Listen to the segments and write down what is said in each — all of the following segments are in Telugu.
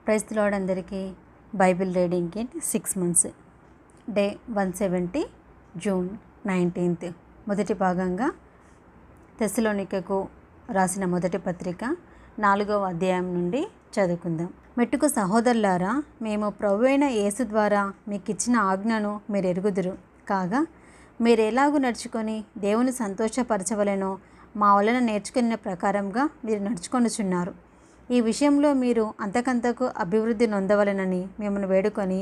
ప్రైజ్ ది లార్డ్ అందరికీ. Bible reading in 6 months, day 170, June 19. మొదటి భాగంగా తెస్సలోనికకు రాసిన మొదటి పత్రిక 4వ అధ్యాయం నుండి చదువుకుందాం. మెట్టుకు సహోదరులారా, మేము ప్రభువైన యేసు ద్వారా మీకు ఇచ్చిన ఆజ్ఞను మీరు ఎరుగుదురు కాగా, మీరు ఎలాగూ నడుచుకొని దేవుని సంతోషపరచవలెనో మా వలన నేర్చుకున్న ప్రకారంగా మీరు నడుచుకొనుచున్నారు. ఈ విషయంలో మీరు అంతకంతకు అభివృద్ధి నొందవలెనని మిమ్మల్ని వేడుకొని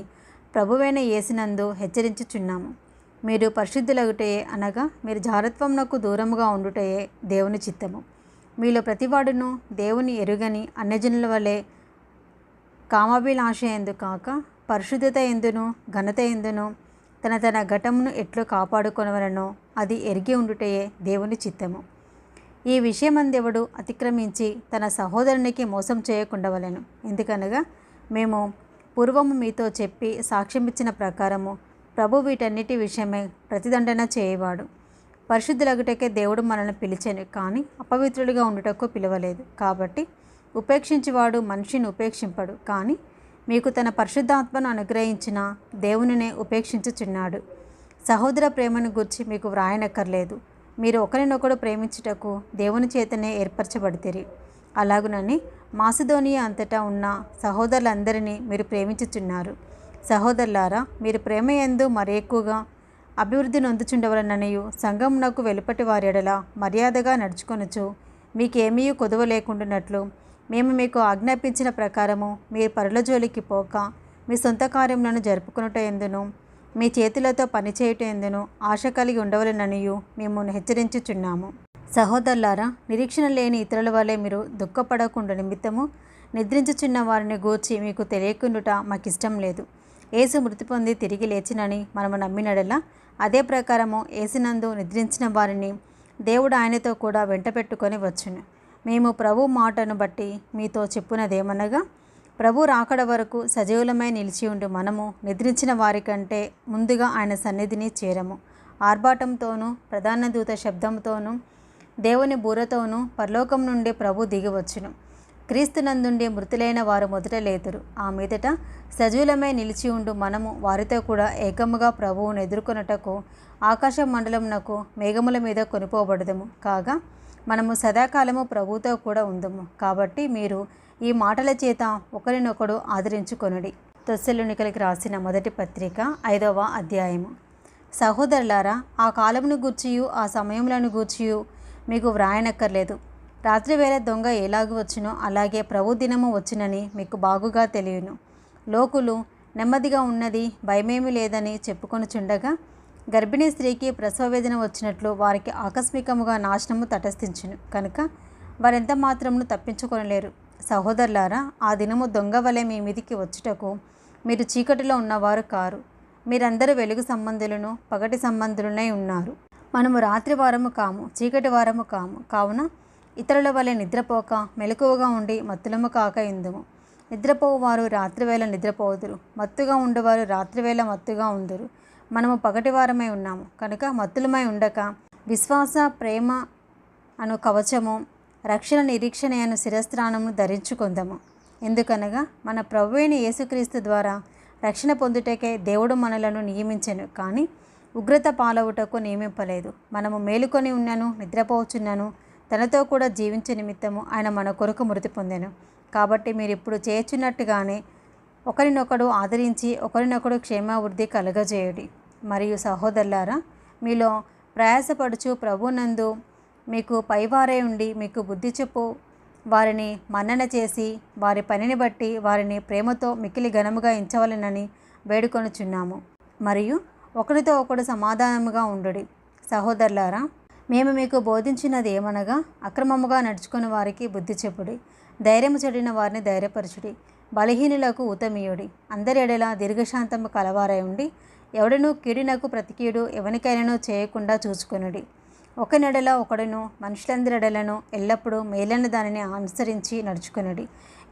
ప్రభువైన యేసునందు హెచ్చరించుచున్నాము. మీరు పరిశుద్ధులగుటయే, అనగా మీరు జారత్వమునకు దూరముగా ఉండుటయే దేవుని చిత్తము. మీలో ప్రతివాడును దేవుని ఎరుగని అన్యజనుల వలె కామాభిలాష ఎందు కాక, పరిశుద్ధత ఎందును ఘనత ఎందును తన ఘటమును ఎట్లు కాపాడుకొనవలనో అది ఎరిగి ఉండుటయే దేవుని చిత్తము. ఈ విషయమందెవడు అతిక్రమించి తన సహోదరునికి మోసం చేయకుండవలెను. ఎందుకనగా మేము పూర్వము మీతో చెప్పి సాక్ష్యమిచ్చిన ప్రకారము ప్రభు వీటన్నిటి విషయమై ప్రతిదండన చేయవాడు. పరిశుద్ధులగుటకే దేవుడు మనల్ని పిలిచెను, కానీ అపవిత్రులుగా ఉండుటకు పిలవలేదు. కాబట్టి ఉపేక్షించువాడు మనిషిని ఉపేక్షింపడు, కానీ మీకు తన పరిశుద్ధాత్మను అనుగ్రహించిన దేవునినే ఉపేక్షించుచున్నాడు. సహోదర ప్రేమను గూర్చి మీకు వ్రాయనక్కర్లేదు. మీరు ఒకరినొకడు ప్రేమించుటకు దేవుని చేతనే ఏర్పరచబడితిరి. అలాగునని మాసిదోనియా అంతటా ఉన్న సహోదరులందరినీ మీరు ప్రేమించుచున్నారు. సహోదరులారా, మీరు ప్రేమ యందు మరి ఎక్కువగా అభివృద్ధి నొందుచుండవలననియు, సంఘమునకు వెలుపటి వారి ఎడల మర్యాదగా నడుచుకొనుచు మీకేమీ కొదువ లేకుండానట్లు మేము మీకు ఆజ్ఞాపించిన ప్రకారము మీరు పరుల జోలికి పోక, మీ సొంత కార్యములను జరుపుకొనుట ఎందును, మీ చేతులతో పనిచేయుట ఎందును ఆశ కలిగి ఉండవలెననియు మిమ్మల్ని హెచ్చరించుచున్నాము. సహోదరులారా, నిరీక్షణ లేని ఇతరుల వలె మీరు దుఃఖపడకుండా నిమిత్తము నిద్రించుచున్న వారిని గూర్చి మీకు తెలియకుండుట మాకిష్టం లేదు. యేసు మృతి పొంది తిరిగి లేచినని మనము నమ్మినడలా, అదే ప్రకారము యేసునందు నిద్రించిన వారిని దేవుడు ఆయనతో కూడా వెంట పెట్టుకొని వచ్చును. మేము ప్రభు మాటను బట్టి మీతో చెప్పునదేమనగా, ప్రభు రాకడ వరకు సజీవులమై నిలిచి ఉండి మనము నిద్రించిన వారికంటే ముందుగా ఆయన సన్నిధిని చేరము. ఆర్భాటంతోనూ ప్రధాన దూత శబ్దంతోనూ దేవుని బూరతోనూ పరలోకం నుండి ప్రభు దిగివచ్చును. క్రీస్తునందుండి మృతులైన వారు మొదట లేతురు. ఆ మీదట సజీవులమై నిలిచి ఉండు మనము వారితో కూడా ఏకముగా ప్రభువును ఎదుర్కొనుటకు ఆకాశ మండలమునకు మేఘముల మీద కొనిపోబడదము. కాగా మనము సదాకాలము ప్రభువుతో కూడా ఉందము. కాబట్టి మీరు ఈ మాటల చేత ఒకరినొకడు ఆదరించుకొనుడి. తెస్సలోనికలకు రాసిన మొదటి పత్రిక 5వ అధ్యాయము. సహోదరులారా, ఆ కాలమును గూర్చియు ఆ సమయములను గూర్చియు మీకు వ్రాయనక్కర్లేదు. రాత్రివేళ దొంగ ఎలాగు వచ్చునో అలాగే ప్రభు దినము వచ్చునని మీకు బాగుగా తెలియను. లోకులు నెమ్మదిగా ఉన్నది, భయమేమీ లేదని చెప్పుకొనుచుండగా, గర్భిణీ స్త్రీకి ప్రసవవేదన వచ్చినట్లు వారికి ఆకస్మికముగా నాశనము తటస్థించును. కనుక వారెంత మాత్రమును తప్పించుకొనలేరు. సహోదరులారా, ఆ దినము దొంగ వలె మీ మీదికి వచ్చుటకు మీరు చీకటిలో ఉన్నవారు కారు. మీరందరూ వెలుగు సంబంధులను పగటి సంబంధులనై ఉన్నారు. మనము రాత్రి వారము కాము, చీకటి వారము కాము. కావున ఇతరుల వలె నిద్రపోక మెలకువగా ఉండి మత్తులము కాక ఇందుము. నిద్రపోవువారు రాత్రివేళ నిద్రపోదురు, మత్తుగా ఉండేవారు రాత్రివేళ మత్తుగా ఉందురు. మనము పగటి వారమై ఉన్నాము కనుక మత్తులమై ఉండక విశ్వాస ప్రేమ అను కవచము, రక్షణ నిరీక్షణ అను శిరస్త్రాణమును ధరించుకొందము. ఎందుకనగా మన ప్రభువైన యేసుక్రీస్తు ద్వారా రక్షణ పొందుటకే దేవుడు మనలను నియమించెను, కానీ ఉగ్రత పాలవుటకు నియమింపలేదు. మనము మేలుకొని ఉన్నను నిద్రపోవచ్చున్నను తనతో కూడా జీవించే నిమిత్తము ఆయన మన కొరకు మృతి పొందెను. కాబట్టి మీరు ఇప్పుడు చేయుచున్నట్టుగానే ఒకరినొకడు ఆదరించి ఒకరినొకడు క్షేమావృద్ధి కలుగజేయుడి. మరియు సహోదరులారా, మీలో ప్రయాసపడుచు ప్రభునందు మీకు పైవారే ఉండి మీకు బుద్ధి చెప్పు వారిని మన్నన చేసి వారి పనిని బట్టి వారిని ప్రేమతో మిక్కిలి ఘనముగా ఎంచవలెనని వేడుకొనుచున్నాము. మరియు ఒకరితో ఒకడు సమాధానముగా ఉండుడి. సహోదరులారా, మేము మీకు బోధించినది ఏమనగా, అక్రమముగా నడుచుకుని వారికి బుద్ధి చెప్పుడి, ధైర్యము చెడిన వారిని ధైర్యపరచుడి, బలహీనులకు ఊతమీయుడి. అందరి ఎడల దీర్ఘశాంతము కలవారై ఉండి ఎవడనూ కీడునకు ప్రతికీడు ఎవనికైనానూ చేయకుండా చూసుకొనుడి. ఒకనెడల ఒకడును మనుషులందరెడలను ఎల్లప్పుడూ మేలైన దానిని అనుసరించి నడుచుకొనుడి.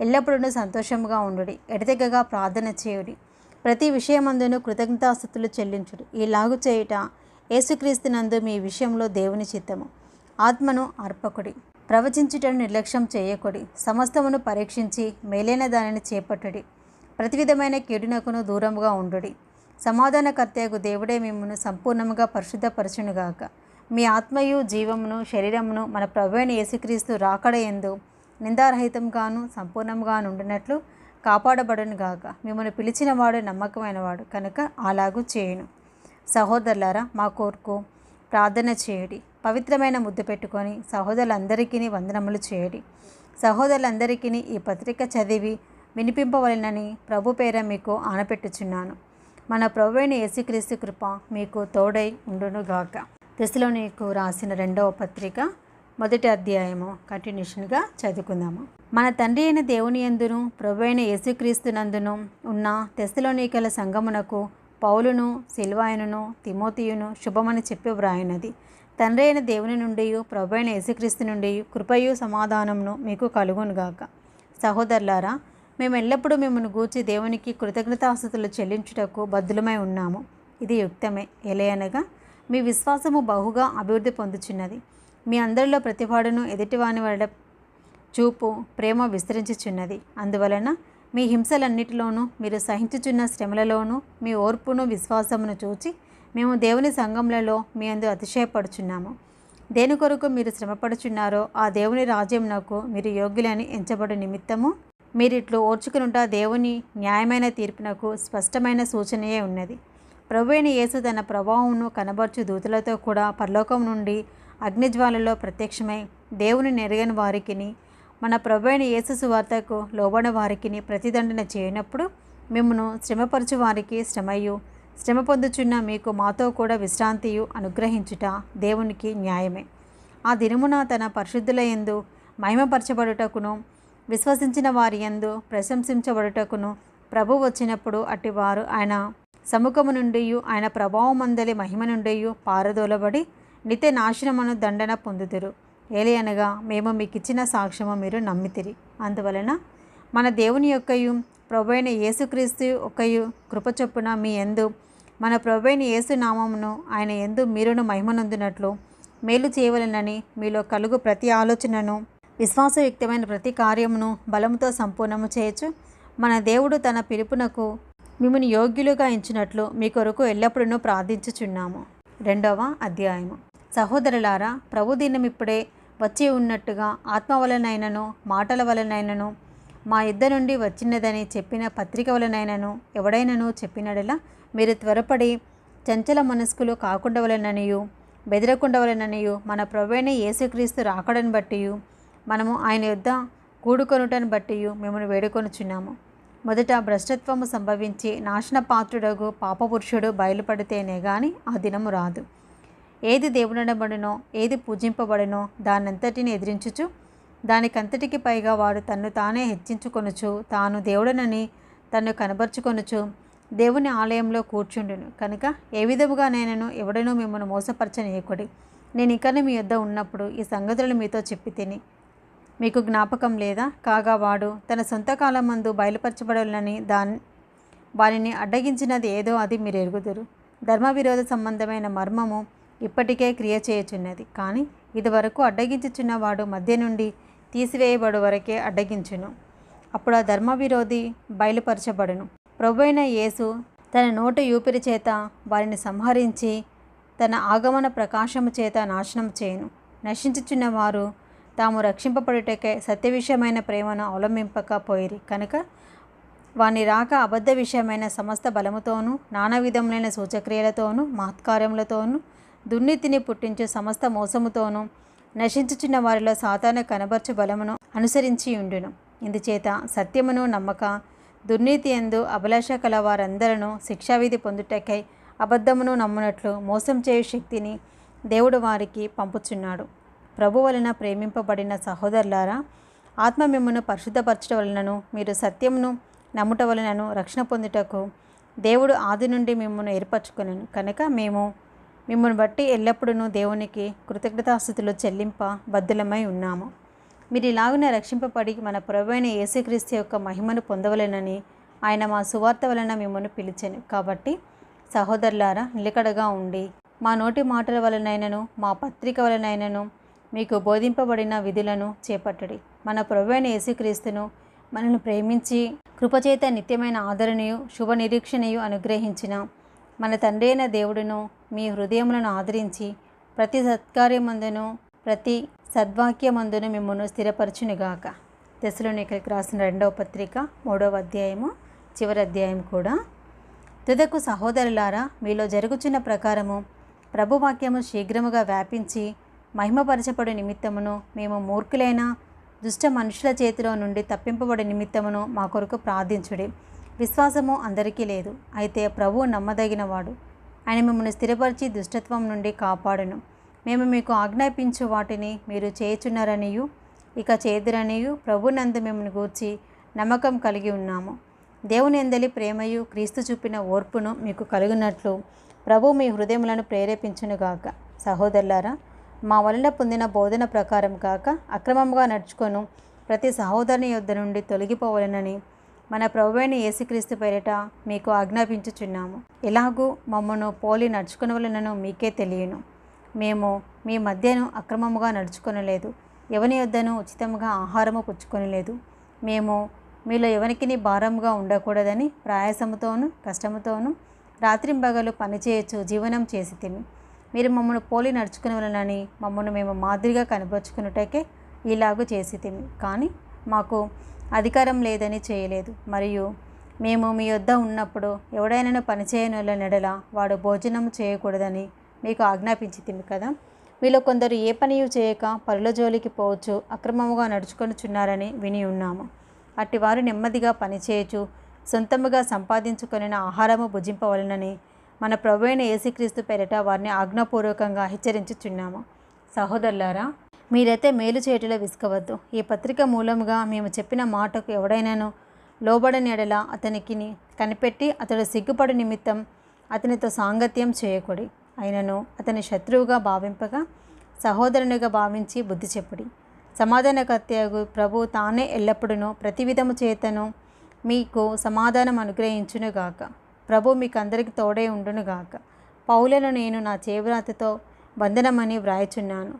ఎల్లప్పుడూ సంతోషముగా ఉండుడి, ఎడతెగగా ప్రార్థన చేయుడి, ప్రతి విషయమందును కృతజ్ఞతాస్తుతులు చెల్లించుడి. ఈలాగు చేయుట యేసుక్రీస్తునందు మీ విషయంలో దేవుని చిత్తము. ఆత్మను అర్పకుడి. ప్రవచించుటను నిర్లక్ష్యం చేయకొడి. సమస్తమును పరీక్షించి మేలైన దానిని చేపట్టుడి. ప్రతి విధమైన కీడునకును దూరముగా ఉండుడి. సమాధానకర్తయగు దేవుడే మిమ్మును సంపూర్ణముగా పరిశుద్ధపరచునుగాక. మీ ఆత్మయు జీవమును శరీరమును మన ప్రభువైన యేసుక్రీస్తు రాకడ యందు నిందారహితంగాను సంపూర్ణంగా నుండినట్లు కాపాడబడునుగాక. మిమ్మల్ని పిలిచిన వాడు నమ్మకమైనవాడు కనుక అలాగూ చేయును. సహోదరులారా, మా కొరకు ప్రార్థన చేయడి. పవిత్రమైన ముద్దు పెట్టుకొని సహోదరులందరికీ వందనములు చేయడి. సహోదరులందరికీ ఈ పత్రిక చదివి వినిపింపవలెనని ప్రభు పేర మీకు ఆనపెట్టుచున్నాను. మన ప్రభువైన యేసుక్రీస్తు కృప మీకు తోడై ఉండునుగాక. తెస్సలోనికు రాసిన 2వ పత్రిక 1వ అధ్యాయము కంటిన్యూషన్గా చదువుకుందాము. మన తండ్రి అయిన దేవుని యందును ప్రభువైన యేసుక్రీస్తు నందును ఉన్న తెస్సలోనికల సంఘమునకు పౌలును సిల్వాయును తిమోతియును శుభమని చెప్పి వ్రాయినది. తండ్రి అయిన దేవుని నుండి ప్రభువైన యేసుక్రీస్తు నుండి కృపయు సమాధానమును మీకు కలుగునుగాక. సహోదరులారా, మేము ఎల్లప్పుడూ మిమ్మల్ని గూర్చి దేవునికి కృతజ్ఞతాస్తుతులు చెల్లించుటకు బద్దులమై ఉన్నాము. ఇది యుక్తమే. ఎలయనగా మీ విశ్వాసము బహుగా అభివృద్ధి పొందుచున్నది. మీ అందరిలో ప్రతివాడును ఎదుటివాని వల్ల చూపు ప్రేమ విస్తరించుచున్నది. అందువలన మీ హింసలన్నిటిలోనూ మీరు సహించుచున్న శ్రమలలోనూ మీ ఓర్పును విశ్వాసమును చూచి మేము దేవుని సంఘములలో మీ అందు అతిశయపడుచున్నాము. దేని కొరకు మీరు శ్రమపడుచున్నారో ఆ దేవుని రాజ్యమునకు మీరు యోగ్యులని ఎంచబడు నిమిత్తము మీరిట్లు ఓర్చుకునుట దేవుని న్యాయమైన తీర్పునకు స్పష్టమైన సూచనయే ఉన్నది. ప్రభువైన యేసు తన ప్రభావమును కనబర్చు దూతలతో కూడా పరలోకం నుండి అగ్నిజ్వాలలో ప్రత్యక్షమై దేవుని నెరగని వారికిని మన ప్రభువైన యేసు సువార్తకు లోబడిన వారికిని ప్రతిదండన చేయనప్పుడు మిమ్మును శ్రమపరచు వారికి శ్రమయు శ్రమ పొందుచున్న మీకు మాతో కూడా విశ్రాంతియు అనుగ్రహించుట దేవునికి న్యాయమే. ఆ దినమున తన పరిశుద్ధుల యందు మహిమపరచబడుటకును విశ్వసించిన వారి యందు ప్రశంసించబడుటకును ప్రభు వచ్చినప్పుడు అట్టివారు ఆయన సముఖము నుండి ఆయన ప్రభావమందలి మహిమ నుండి పారదోలబడి నిత్య నాశనమును దండన పొందుదురు. ఏలయనగా మేము మీకు ఇచ్చిన సాక్ష్యము మీరు నమ్మితిరి. అందువలన మన దేవుని యొక్కయు ప్రభువైన యేసుక్రీస్తు ఒక్కయు కృపచొప్పున మీ యందు మన ప్రభువైన యేసు నామమును ఆయన యందు మీరును మహిమనొందినట్లు మేలు చేయవలెనని మీలో కలుగు ప్రతి ఆలోచనను విశ్వాసయుక్తమైన ప్రతి కార్యమును బలముతో సంపూర్ణము చేయొచ్చు మన దేవుడు తన పిలుపునకు మిమ్మల్ని యోగ్యులుగా ఎంచినట్లు మీ కొరకు ఎల్లప్పుడూ ప్రార్థించుచున్నాము. 2వ అధ్యాయము. సహోదరులారా, ప్రభు దినం ఇప్పుడే వచ్చి ఉన్నట్టుగా ఆత్మ వలనైనను మాటల వలనైనను మా యుద్ధ నుండి వచ్చినదని చెప్పిన పత్రిక వలనైనను ఎవడైనను చెప్పినడలా మీరు త్వరపడి చంచల మనస్కులు కాకుండవలననియు బెదరకుండవలననియు మన ప్రభువైన యేసుక్రీస్తు రాకడను బట్టి మనము ఆయన యుద్ధ కూడుకొనుటను బట్టి మిమ్మల్ని వేడుకొనుచున్నాము. మొదట భ్రష్టత్వము సంభవించి నాశనపాత్రుడగు పాపపురుషుడు బయలుపడితేనే గాని ఆ దినము రాదు. ఏది దేవుడనబడునో ఏది పూజింపబడునో దానంతటిని ఎదిరించుచు దానికంతటికి పైగా వాడు తన్ను తానే హెచ్చించుకొనుచు తాను దేవుడనని తన్ను కనబరుచుకొనుచు దేవుని ఆలయంలో కూర్చుండును. కనుక ఏ విధముగా నేనను ఎవడనూ మిమ్మల్ని మోసపరచనీయకుడి. నేను ఇకను మీ యొద్ద ఉన్నప్పుడు ఈ సంగతులను మీతో చెప్పి తిని మీకు జ్ఞాపకం లేదా? కాగా వాడు తన సొంత కాలమందు బయలుపరచబడాలని వారిని అడ్డగించినది ఏదో అది మీరు ఎరుగుదురు. ధర్మవిరోధ సంబంధమైన మర్మము ఇప్పటికే క్రియ చేయుచున్నది. కానీ ఇదివరకు అడ్డగించుచున్నవాడు మధ్య నుండి తీసివేయబడు వరకే అడ్డగించును. అప్పుడు ఆ ధర్మవిరోధి బయలుపరచబడును. ప్రభువైన యేసు తన నోటి ఊపిరి చేత వారిని సంహరించి తన ఆగమన ప్రకాశము చేత నాశనం చేయును. నశించుచున్న వారు తాము రక్షింపబడుటకై సత్య విషయమైన ప్రేమను అవలంబింపకపోయిరి. కనుక వాని రాక అబద్ధ విషయమైన సమస్త బలముతోనూ నానా విధములైన సూచక్రియలతోనూ మహత్కార్యములతోనూ దుర్నీతిని పుట్టించు సమస్త మోసముతోనూ నశించుచున్న వారిలో సాతాను కనబర్చు బలమును అనుసరించి ఉండును. ఇందుచేత సత్యమును నమ్మక దుర్నీతి యందు అభిలాష కల వారందరూ శిక్షావిధి పొందుటకై అబద్ధమును నమ్మునట్లు మోసం చేయు శక్తిని దేవుడు వారికి పంపుచున్నాడు. ప్రభు వలన ప్రేమింపబడిన సహోదరులారా, ఆత్మ మిమ్మును పరిశుద్ధపరచడం వలనను మీరు సత్యమును నమ్ముట వలనను రక్షణ పొందుటకు దేవుడు ఆది నుండి మిమ్మల్ని ఏర్పరచుకొనెను. కనుక మేము మిమ్మల్ని బట్టి ఎల్లప్పుడూ దేవునికి కృతజ్ఞతాస్తుతులు చెల్లింప బద్దులమై ఉన్నాము. మీరు ఇలాగున రక్షింపబడి మన ప్రభువైన యేసుక్రీస్తు యొక్క మహిమను పొందవలెనని ఆయన మా సువార్త వలన మిమ్మల్ని పిలిచెను. కాబట్టి సహోదరులారా, నిలకడగా ఉండి మా నోటి మాటల వలనైనను మా పత్రిక వలనైనను మీకు బోధింపబడిన విధులను చేపట్టడి. మన ప్రభువైన యేసుక్రీస్తును మనల్ని ప్రేమించి కృపచేత నిత్యమైన ఆదరణయు శుభ నిరీక్షణయు అనుగ్రహించిన మన తండ్రి అయిన దేవుడును మీ హృదయములను ఆదరించి ప్రతి సత్కార్యమందును ప్రతి సద్వాక్యమందును మిమ్మల్ని స్థిరపరచునుగాక. తెస్సలోనికైకి రాసిన 2వ పత్రిక 3వ అధ్యాయము చివరి అధ్యాయం కూడా. తుదకు సహోదరులారా, మీలో జరుగుచున్న ప్రకారము ప్రభువాక్యము శీఘ్రముగా వ్యాపించి మహిమపరచబడు నిమిత్తమును మేము మూర్ఖులైన దుష్ట మనుషుల చేతిలో నుండి తప్పింపబడి నిమిత్తమును మా కొరకు ప్రార్థించుడి. విశ్వాసము అందరికీ లేదు, అయితే ప్రభువు నమ్మదగినవాడు. ఆయన మిమ్మల్ని స్థిరపరిచి దుష్టత్వం నుండి కాపాడును. మేము మీకు ఆజ్ఞాపించు వాటిని మీరు చేయుచున్నారనియు ఇక చేదురనియు ప్రభునందు మిమ్మల్ని గూర్చి నమ్మకం కలిగి ఉన్నాము. దేవుని యందలి ప్రేమయు క్రీస్తు చూపిన ఓర్పును మీకు కలుగునట్లు ప్రభు మీ హృదయములను ప్రేరేపించునుగాక. సహోదరులారా, మా వలన పొందిన బోధన ప్రకారం కాక అక్రమంగా నడుచుకొను ప్రతి సహోదరుని యొద్ద నుండి తొలగిపోవాలనని మన ప్రభువైన యేసుక్రీస్తు పేరిట మీకు ఆజ్ఞాపించుచున్నాము. ఎలాగూ మమ్మను పోలి నడుచుకొనవలెనను మీకే తెలియను. మేము మీ మధ్యను అక్రమముగా నడుచుకొనలేదు, ఎవని యొద్దను ఉచితముగా ఆహారము పుచ్చుకొనలేదు. మేము మీలో ఎవనికిని భారముగా ఉండకూడదని ప్రయాసముతోనూ కష్టముతోనూ రాత్రింబగలు పనిచేయచ్చు జీవనం చేసితిమి. మీరు మమ్మల్ని పోలి నడుచుకునేవాళ్ళని మమ్మల్ని మేము మాదిరిగా కనపరుచుకున్నటకే ఇలాగూ చేసితిమి. కానీ మాకు అధికారం లేదని చేయలేదు. మరియు మేము మీ యొద్ద ఉన్నప్పుడు ఎవడైనా పనిచేయని వాళ్ళ ఎడల వాడు భోజనం చేయకూడదని మీకు ఆజ్ఞాపించితిమి కదా. మీలో కొందరు ఏ పనియు చేయక పరుల జోలికి పోవచ్చు అక్రమముగా నడుచుకొనుచున్నారని విని ఉన్నాము. అట్టివారు నెమ్మదిగా పనిచేయచ్చు సొంతముగా సంపాదించుకొనిన ఆహారము భుజింపవలనని మన ప్రభువైన యేసుక్రీస్తు పేరిట వారిని ఆజ్ఞాపూర్వకంగా హెచ్చరించుచున్నాము. సహోదరులారా, మీరైతే మేలు చేయటలో విసుకవద్దు. ఈ పత్రిక మూలముగా మేము చెప్పిన మాటకు ఎవడైనాను లోబడని ఎడల అతనికి కనిపెట్టి అతడు సిగ్గుపడు నిమిత్తం అతనితో సాంగత్యం చేయకూడి. అయినను అతని శత్రువుగా భావింపగా సహోదరునిగా భావించి బుద్ధి చెప్పుడి. సమాధానకర్తయగు ప్రభు తానే ఎల్లప్పుడూ ప్రతి విధము చేతను మీకు సమాధానం అనుగ్రహించునుగాక. ప్రభు మీకు అందరికి తోడై ఉండునుగాక. పౌలను నేను నా చేవ్రాతతో బంధనమని వ్రాయుచున్నాను.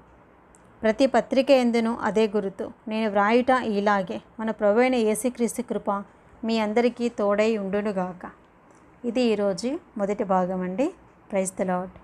ప్రతి పత్రిక ఎందును అదే గురుతు. నేను వ్రాయుట ఇలాగే. మన ప్రభువైన యేసుక్రీస్తు కృప మీ అందరికీ తోడై ఉండునుగాక. ఇది ఈరోజు మొదటి భాగం అండి. Praise the lord.